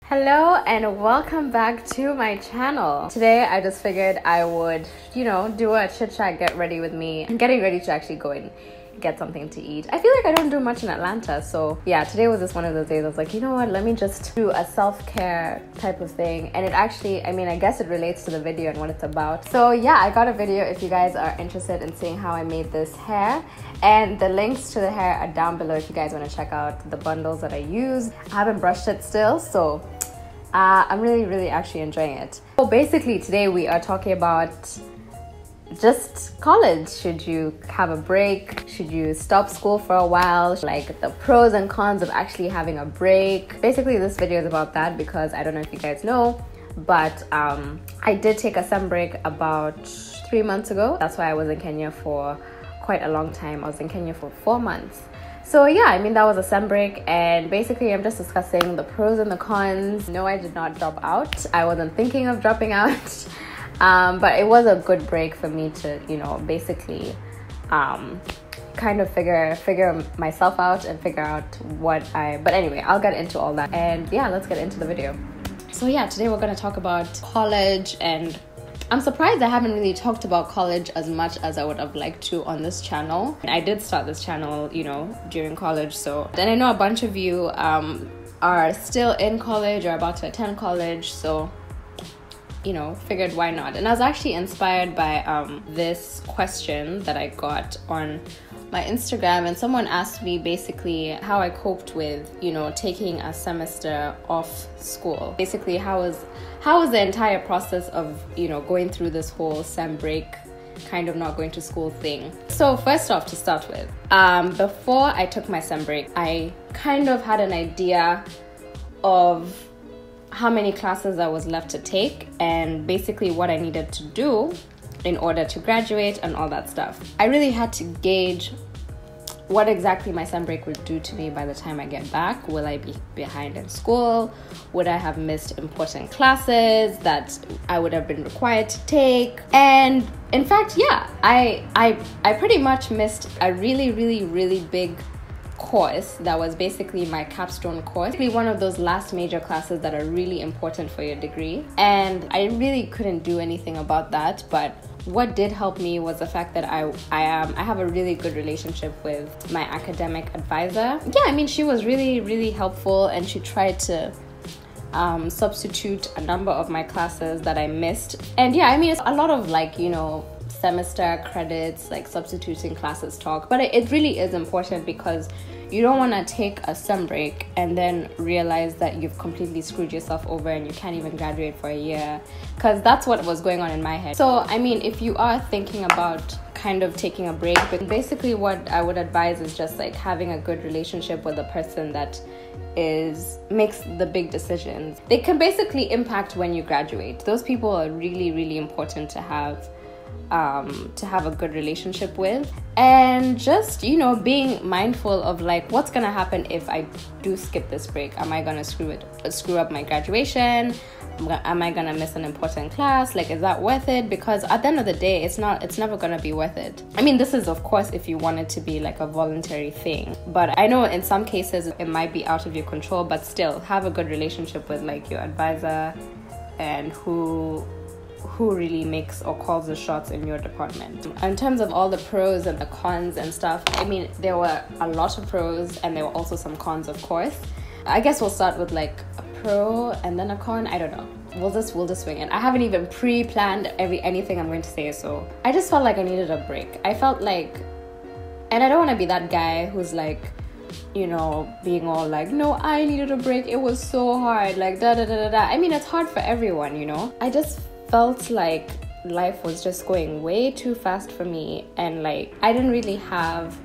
Hello and welcome back to my channel. Today I just figured I would, do a chit chat, get ready with me. I'm getting ready to actually go and get something to eat. I feel like I don't do much in Atlanta, so yeah, today was just one of those days I was like, you know what, let me just do a self-care type of thing. And it actually, I guess it relates to the video and what it's about. So yeah, I got a video if you guys are interested in seeing how I made this hair. And the links to the hair are down below if you guys want to check out the bundles that I use. I haven't brushed it still, so I'm really actually enjoying it. So basically today we are talking about just college. Should you have a break? Should you stop school for a while? Like the pros and cons of actually having a break. Basically this video is about that because I don't know if you guys know, but I did take a sem break about 3 months ago. That's why I was in Kenya for quite a long time. I was in Kenya for 4 months. So yeah, that was a sem break, and basically I'm just discussing the pros and the cons. No, I did not drop out. I wasn't thinking of dropping out, but it was a good break for me to, basically kind of figure myself out and figure out but anyway, I'll get into all that. And yeah, let's get into the video. So yeah, today we're going to talk about college, and I'm surprised I haven't really talked about college as much as I would have liked to on this channel. I did start this channel, during college. So then I know a bunch of you are still in college or about to attend college. So, figured why not. And I was actually inspired by this question that I got on my Instagram, and someone asked me basically how I coped with, taking a semester off school. Basically, how was the entire process of, going through this whole sem break, kind of not going to school thing. So first off, to start with, before I took my sem break, I kind of had an idea of how many classes I was left to take and basically what I needed to do in order to graduate and all that stuff. I really had to gauge what exactly my sem break would do to me by the time I get back. Will I be behind in school? Would I have missed important classes that I would have been required to take? And in fact, yeah, I pretty much missed a really big course that was basically my capstone course, one of those last major classes that are really important for your degree. And I really couldn't do anything about that, but what did help me was the fact that I have a really good relationship with my academic advisor. Yeah, she was really helpful, and she tried to substitute a number of my classes that I missed. And yeah, it's a lot of semester credits, like substituting classes talk, but it really is important because you don't want to take a sem break and then realize that you've completely screwed yourself over and you can't even graduate for a year, because that's what was going on in my head. So if you are thinking about kind of taking a break, but basically what I would advise is just like having a good relationship with the person that makes the big decisions. They can basically impact when you graduate. Those people are really important to have a good relationship with. And just being mindful of like what's gonna happen if I do skip this break. Am I gonna screw up my graduation? Am I gonna miss an important class? Like, is that worth it? Because at the end of the day, it's never gonna be worth it. This is of course if you want it to be like a voluntary thing, but I know in some cases it might be out of your control. But still, have a good relationship with like your advisor and who really makes or calls the shots in your department. In terms of all the pros and the cons and stuff, there were a lot of pros and there were also some cons, of course. I guess we'll start with like a pro and then a con. I don't know. We'll just swing it. I haven't even pre-planned anything I'm going to say, so I just felt like I needed a break. I felt like, and I don't want to be that guy who's like, being all like, no, I needed a break. It was so hard. Like da da da da da. It's hard for everyone, I just felt like life was just going way too fast for me, and like I didn't have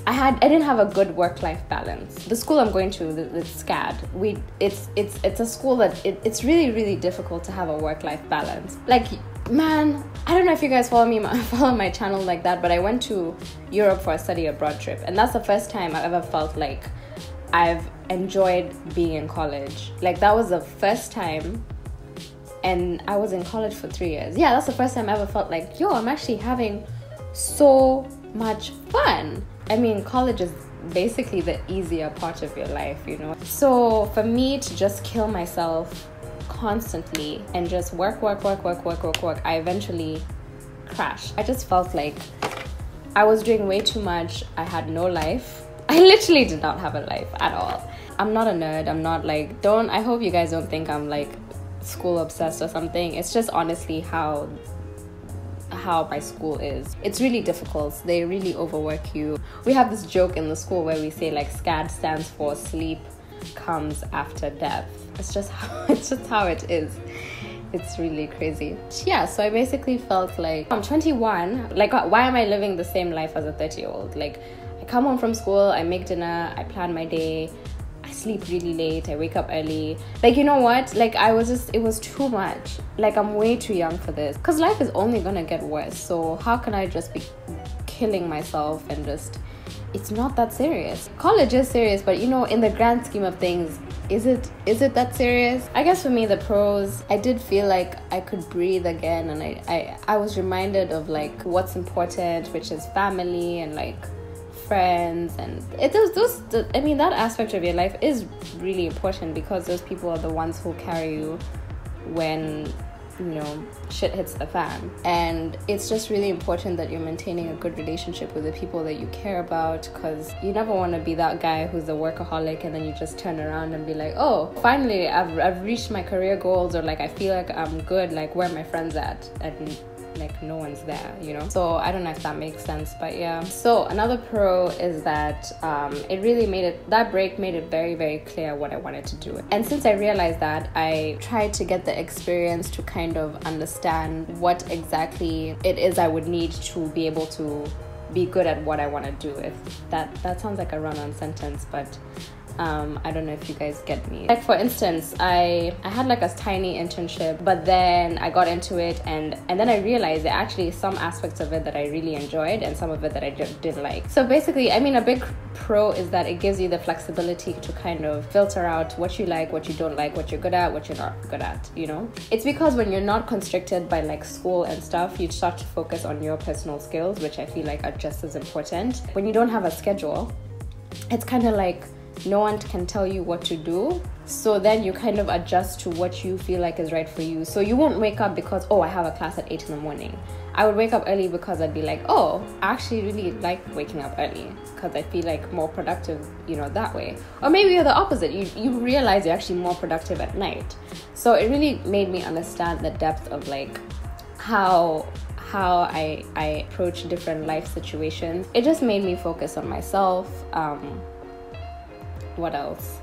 a good work-life balance. The school I'm going to, the SCAD, it's a school that it's really difficult to have a work-life balance. Like, man, I don't know if you guys follow my channel like that, but I went to Europe for a study abroad trip, and that's the first time I've ever felt like I've enjoyed being in college. Like, that was the first time. And I was in college for 3 years. Yeah, that's the first time I ever felt like, I'm actually having so much fun. College is basically the easier part of your life, you know. So for me to just kill myself constantly and just work, I eventually crashed. I just felt like I was doing way too much. I had no life. I literally did not have a life at all. I'm not a nerd. I'm not like, I hope you guys don't think I'm like school obsessed or something. It's just honestly how my school is. It's really difficult. They really overwork you. We have this joke in the school where we say like SCAD stands for sleep comes after death. It's just how it is. It's really crazy. Yeah, so I basically felt like I'm 21. Like, why am I living the same life as a 30-year-old? Like, I come home from school, I make dinner, I plan my day, I sleep really late, I wake up early. Like, you know what? Like, it was too much. Like, I'm way too young for this. Because life is only gonna get worse. So how can I just be killing myself and just... It's not that serious. College is serious, but you know, in the grand scheme of things, is it that serious? I guess for me, the pros, I did feel like I could breathe again, and I was reminded of like what's important, which is family and like friends, and I mean, that aspect of your life is really important because those people are the ones who carry you when, you know, shit hits the fan. And it's just really important that you're maintaining a good relationship with the people that you care about, because you never want to be that guy who's a workaholic and then you just turn around and be like, oh, finally I've reached my career goals, or like I feel like I'm good, like where are my friends at? And like no one's there, you know. So I don't know if that makes sense, but yeah. So another pro is that it really that break made it very, very clear what I wanted to do. And since I realized that, I tried to get the experience to kind of understand what exactly it is I would need to be able to be good at what I want to do. If that sounds like a run-on sentence, but I don't know if you guys get me. Like, for instance, I had like a tiny internship, but then I got into it, and then I realized that actually some aspects of it that I really enjoyed and some of it that I didn't like. So basically, I mean, a big pro is that it gives you the flexibility to kind of filter out what you like, what you don't like, what you're good at, what you're not good at, you know. It's because when you're not constricted by like school and stuff, you start to focus on your personal skills, which I feel like are just as important. When you don't have a schedule, it's kind of like no one can tell you what to do, so then you kind of adjust to what you feel like is right for you. So you won't wake up because, oh, I have a class at 8 in the morning. I would wake up early because I'd be like, oh, I actually really like waking up early because I feel like more productive, you know, that way. Or maybe you're the opposite. You realize you're actually more productive at night. So it really made me understand the depth of like how I approach different life situations. It just made me focus on myself. What else?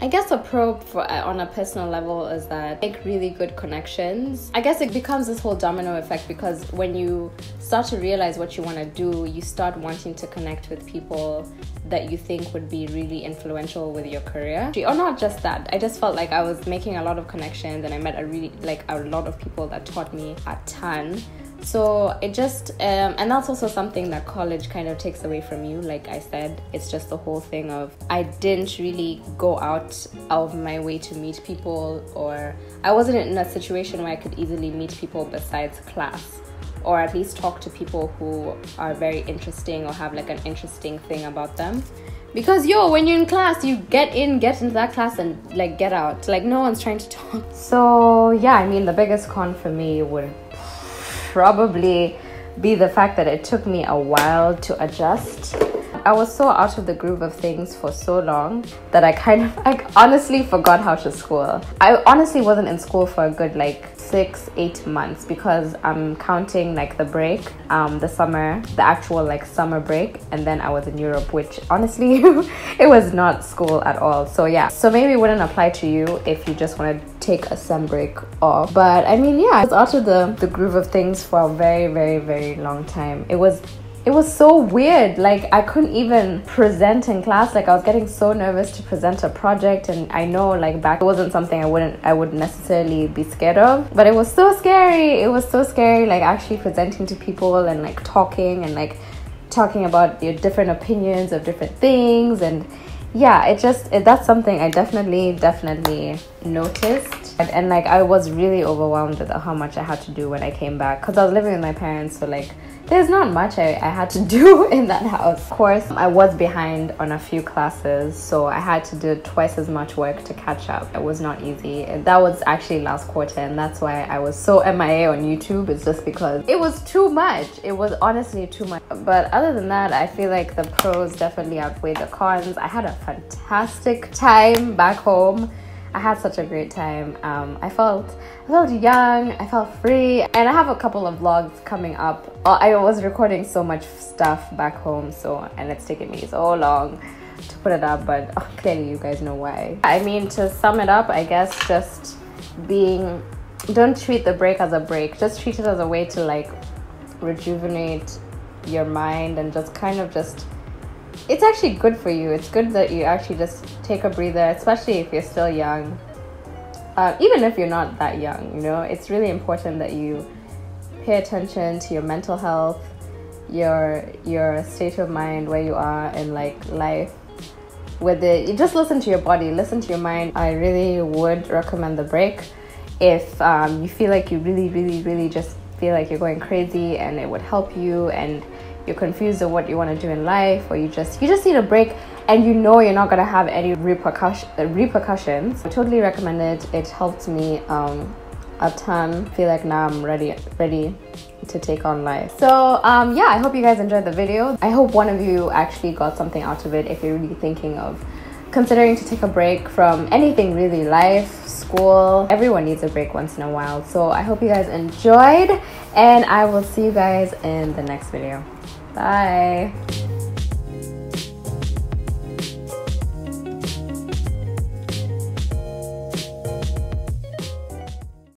I guess a pro on a personal level is that make really good connections. I guess it becomes this whole domino effect, because when you start to realize what you want to do, you start wanting to connect with people that you think would be really influential with your career. Or not just that, I just felt like I was making a lot of connections, and I met a lot of people that taught me a ton. So it just, and that's also something that college kind of takes away from you. Like I said, it's just the whole thing of, I didn't really go out of my way to meet people, or I wasn't in a situation where I could easily meet people besides class, or at least talk to people who are very interesting or have like an interesting thing about them. Because when you're in class, you get into that class and like get out. Like no one's trying to talk. So yeah, I mean, the biggest con for me would probably be the fact that it took me a while to adjust. I was so out of the groove of things for so long that I honestly forgot how to school. I honestly wasn't in school for a good like 6-8 months, because I'm counting like the break, the summer, the actual like summer break, and then I was in Europe, which honestly it was not school at all. So yeah, so maybe it wouldn't apply to you if you just want to take a sem break off. But I mean, yeah, I was out of the groove of things for a very, very, very long time. It was so weird. Like I couldn't even present in class. Like I was getting so nervous to present a project, and I know like back it wasn't something I would necessarily be scared of, but it was so scary. It was so scary, like actually presenting to people and like talking about your different opinions of different things. And yeah, that's something I definitely noticed. And like I was really overwhelmed with how much I had to do when I came back, because I was living with my parents, so like there's not much I had to do in that house. Of course, I was behind on a few classes, so I had to do twice as much work to catch up. It was not easy. That was actually last quarter, and that's why I was so MIA on YouTube. It's just because it was too much. It was honestly too much. But other than that, I feel like the pros definitely outweigh the cons. I had a fantastic time back home. I had such a great time. I felt young, I felt free, and I have a couple of vlogs coming up. I was recording so much stuff back home, and it's taken me so long to put it up, but clearly you guys know why. I mean, to sum it up, I guess just don't treat the break as a break. Just treat it as a way to like rejuvenate your mind and just kind of it's actually good for you. It's good that you actually just take a breather, especially if you're still young. Even if you're not that young, you know, it's really important that you pay attention to your mental health, your state of mind, where you are in like life. You just listen to your body, listen to your mind. I really would recommend the break if you feel like you really just feel like you're going crazy and it would help you, and you're confused on what you want to do in life, or you just need a break and you know you're not going to have any repercussions. I totally recommend it. It helped me a ton. I feel like now I'm ready to take on life. So yeah, I hope you guys enjoyed the video. I hope one of you actually got something out of it if you're really thinking of considering to take a break from anything really, life, school. Everyone needs a break once in a while. So I hope you guys enjoyed, and I will see you guys in the next video. Bye.